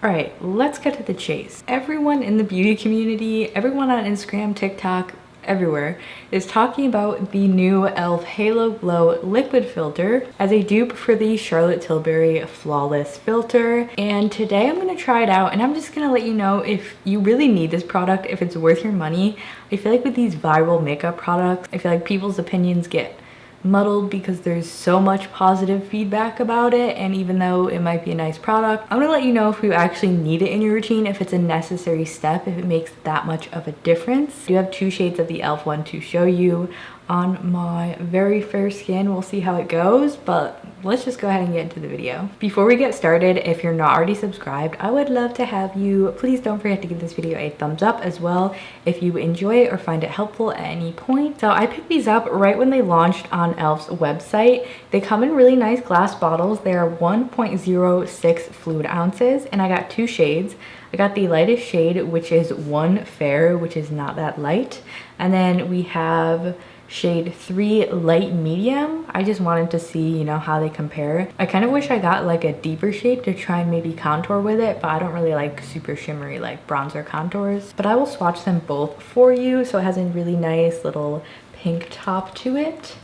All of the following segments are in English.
All right, let's get to the chase. Everyone in the beauty community, everyone on Instagram, TikTok, everywhere is talking about the new e.l.f. Halo Glow liquid filter as a dupe for the Charlotte Tilbury Flawless filter. And today I'm going to try it out, and I'm just going to let you know if you really need this product, if it's worth your money. I feel like with these viral makeup products, I feel like people's opinions get muddled because there's so much positive feedback about it, and even though it might be a nice product, I'm gonna let you know if you actually need it in your routine, if it's a necessary step, if it makes that much of a difference. I do have two shades of the e.l.f. one to show you on my very fair skin. We'll see how it goes, but let's just go ahead and get into the video. Before we get started, if you're not already subscribed, I would love to have you. Please don't forget to give this video a thumbs up as well if you enjoy it or find it helpful at any point. So I picked these up right when they launched on e.l.f.'s website. They come in really nice glass bottles. They are 1.06 fluid ounces, and I got two shades. I got the lightest shade, which is 1 Fair, which is not that light. And then we have shade 3 Light Medium. I just wanted to see, you know, how they compare. I kind of wish I got like a deeper shade to try and maybe contour with it, but I don't really like super shimmery like bronzer contours. But I will swatch them both for you. So it has a really nice little pink top to it.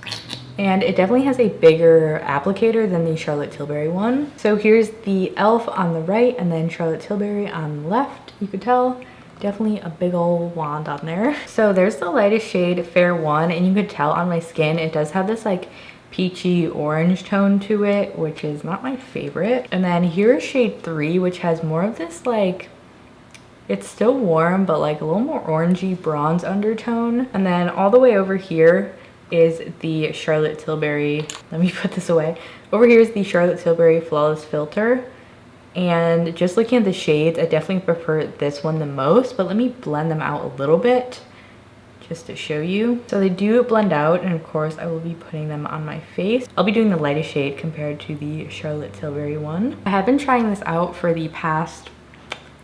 And it definitely has a bigger applicator than the Charlotte Tilbury one. So here's the e.l.f. on the right and then Charlotte Tilbury on the left. You could tell definitely a big old wand on there. So there's the lightest shade, Fair 1, and you could tell on my skin it does have this like peachy orange tone to it, which is not my favorite. And then here's shade 3, which has more of this like, it's still warm but like a little more orangey bronze undertone. And then all the way over here is the Charlotte Tilbury, let me put this away. Over here is the Charlotte Tilbury Flawless Filter. And just looking at the shades, I definitely prefer this one the most, but let me blend them out a little bit just to show you. So they do blend out, and of course I will be putting them on my face. I'll be doing the lightest shade compared to the Charlotte Tilbury one. I have been trying this out for the past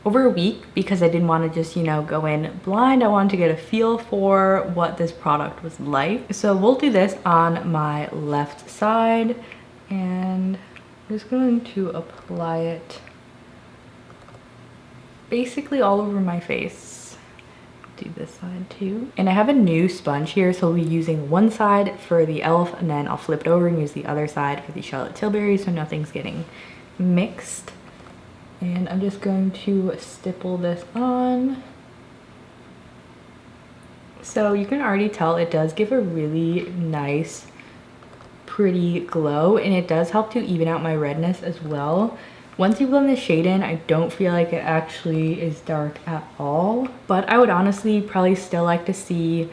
over a week because I didn't want to just, you know, go in blind. I wanted to get a feel for what this product was like. So we'll do this on my left side, and I'm just going to apply it basically all over my face. Do this side too. And I have a new sponge here, so I'll be using one side for the e.l.f. and then I'll flip it over and use the other side for the Charlotte Tilbury so nothing's getting mixed. And I'm just going to stipple this on. So you can already tell it does give a really nice pretty glow, and it does help to even out my redness as well. Once you blend the shade in, I don't feel like it actually is dark at all, but I would honestly probably still like to see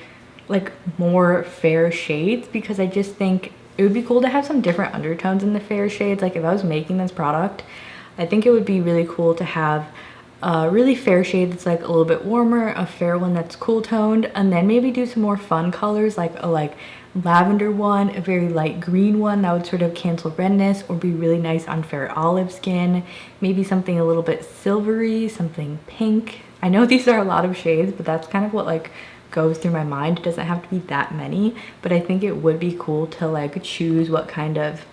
like more fair shades because I just think it would be cool to have some different undertones in the fair shades. Like if I was making this product, I think it would be really cool to have a really fair shade that's like a little bit warmer, a fair one that's cool toned, and then maybe do some more fun colors like a lavender one, a very light green one that would sort of cancel redness or be really nice on fair olive skin, maybe something a little bit silvery, something pink. I know these are a lot of shades, but that's kind of what like goes through my mind. It doesn't have to be that many, but I think it would be cool to like choose what kind of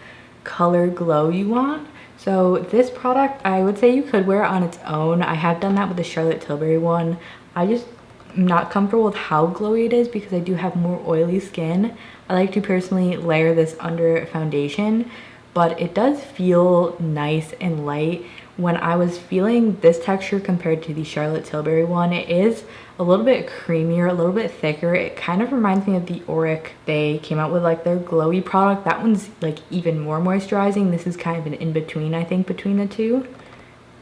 color glow you want. So this product, I would say you could wear it on its own. I have done that with the Charlotte Tilbury one. I just am not comfortable with how glowy it is because I do have more oily skin. I like to personally layer this under foundation, but it does feel nice and light. When I was feeling this texture compared to the Charlotte Tilbury one, it is a little bit creamier, a little bit thicker. It kind of reminds me of the Auric. They came out with like their glowy product. That one's like even more moisturizing. This is kind of an in-between, I think, between the two.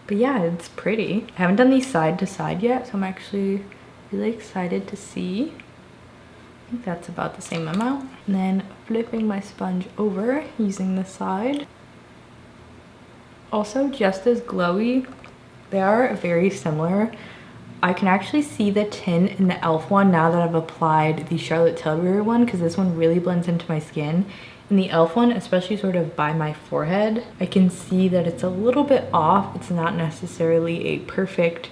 But yeah, it's pretty. I haven't done these side to side yet, so I'm actually really excited to see. I think that's about the same amount. And then flipping my sponge over using the side. Also just as glowy. They are very similar. I can actually see the tint in the e.l.f. one now that I've applied the Charlotte Tilbury one because this one really blends into my skin. In the e.l.f. one, especially sort of by my forehead, I can see that it's a little bit off. It's not necessarily a perfect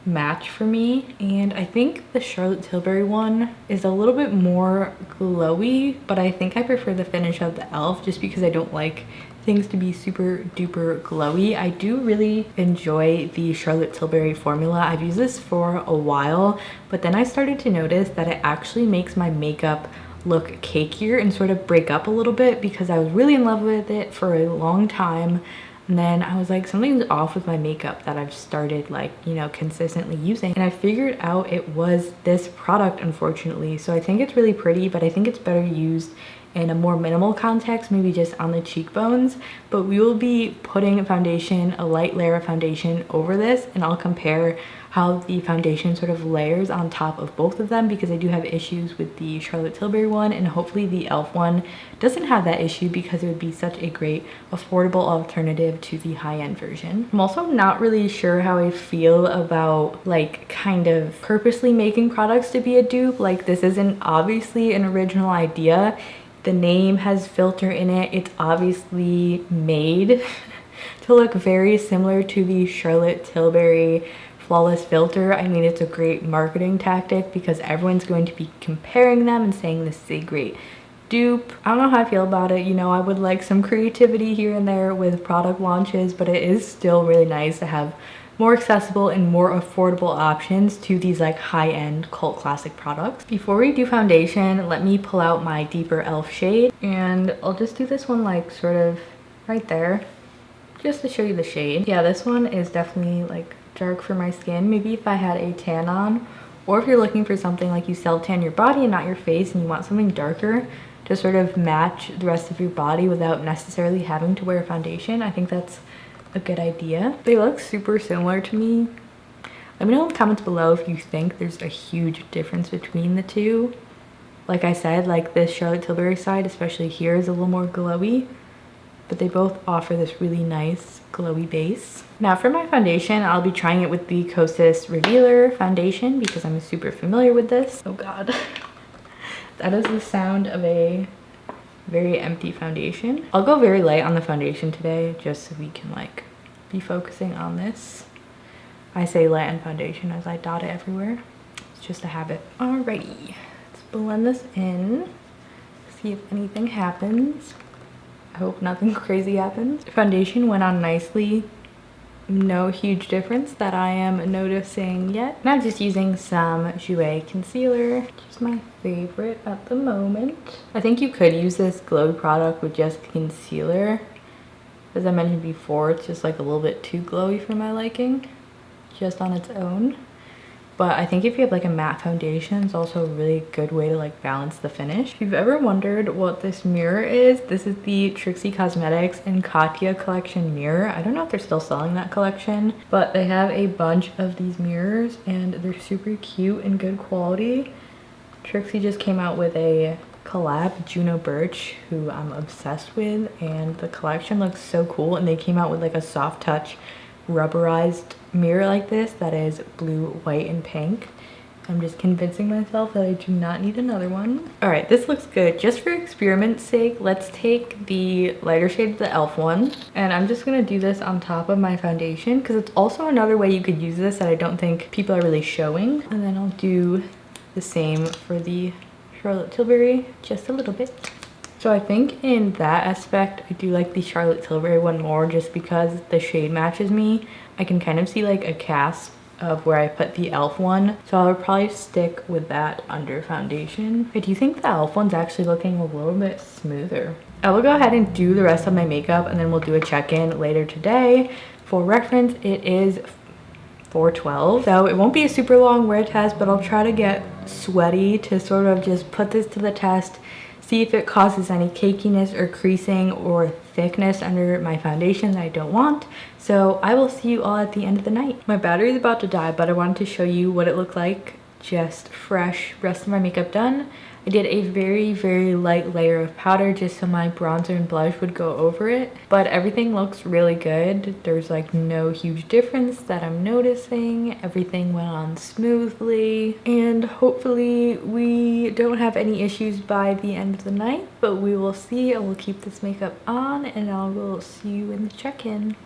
match for me, and I think the Charlotte Tilbury one is a little bit more glowy, but I think I prefer the finish of the e.l.f. just because I don't like things to be super duper glowy. I do really enjoy the Charlotte Tilbury formula. I've used this for a while, but then I started to notice that it actually makes my makeup look cakier and sort of break up a little bit, because I was really in love with it for a long time. And then I was like, something's off with my makeup that I've started like, you know, consistently using. And I figured out it was this product, unfortunately. So I think it's really pretty, but I think it's better used in a more minimal context, maybe just on the cheekbones. But we will be putting foundation, a light layer of foundation over this, and I'll compare how the foundation sort of layers on top of both of them, because I do have issues with the Charlotte Tilbury one, and hopefully the e.l.f. one doesn't have that issue, because it would be such a great affordable alternative to the high-end version. I'm also not really sure how I feel about like kind of purposely making products to be a dupe. Like, this isn't obviously an original idea. The name has filter in it. It's obviously made to look very similar to the Charlotte Tilbury Flawless filter. I mean, it's a great marketing tactic because everyone's going to be comparing them and saying this is a great dupe. I don't know how I feel about it. You know, I would like some creativity here and there with product launches, but it is still really nice to have more accessible and more affordable options to these like high-end cult classic products. Before we do foundation, let me pull out my deeper e.l.f. shade, and I'll just do this one like sort of right there just to show you the shade. Yeah, this one is definitely like dark for my skin. Maybe if I had a tan on, or if you're looking for something like you self-tan your body and not your face, and you want something darker to sort of match the rest of your body without necessarily having to wear foundation, I think that's a good idea. They look super similar to me. Let me know in the comments below if you think there's a huge difference between the two. Like I said, like this Charlotte Tilbury side, especially here, is a little more glowy, but they both offer this really nice glowy base. Now for my foundation, I'll be trying it with the Kosas Revealer foundation because I'm super familiar with this. Oh god. That is the sound of a very empty foundation. I'll go very light on the foundation today just so we can like be focusing on this. I say light on foundation as I dot it everywhere. It's just a habit. Alrighty, let's blend this in, see if anything happens. I hope nothing crazy happens. Foundation went on nicely. No huge difference that I am noticing yet. And I'm just using some Jouer concealer, which is my favorite at the moment. I think you could use this glow product with just concealer. As I mentioned before, it's just like a little bit too glowy for my liking, just on its own. But I think if you have like a matte foundation, it's also a really good way to like balance the finish. If you've ever wondered what this mirror is, this is the Trixie Cosmetics and Katya collection mirror. I don't know if they're still selling that collection, but they have a bunch of these mirrors and they're super cute and good quality. Trixie just came out with a collab, Juno Birch, who I'm obsessed with, and the collection looks so cool. And they came out with like a soft touch rubberized mirror like this that is blue, white, and pink. I'm just convincing myself that I do not need another one. All right, this looks good. Just for experiment's sake, let's take the lighter shade of the e.l.f. one, and I'm just gonna do this on top of my foundation because it's also another way you could use this that I don't think people are really showing. And then I'll do the same for the Charlotte Tilbury, just a little bit. So I think in that aspect, I do like the Charlotte Tilbury one more just because the shade matches me. I can kind of see like a cast of where I put the e.l.f. one. So I'll probably stick with that under foundation. I do think the e.l.f. one's actually looking a little bit smoother. I will go ahead and do the rest of my makeup and then we'll do a check-in later today. For reference, it is 4:12, so it won't be a super long wear test, but I'll try to get sweaty to sort of just put this to the test, see if it causes any cakiness or creasing or thickness under my foundation that I don't want. So I will see you all at the end of the night. My battery is about to die, but I wanted to show you what it looked like just fresh, rest of my makeup done. I did a very, very light layer of powder just so my bronzer and blush would go over it. But everything looks really good. There's like no huge difference that I'm noticing. Everything went on smoothly. And hopefully we don't have any issues by the end of the night. But we will see. I will keep this makeup on and I will see you in the check-in.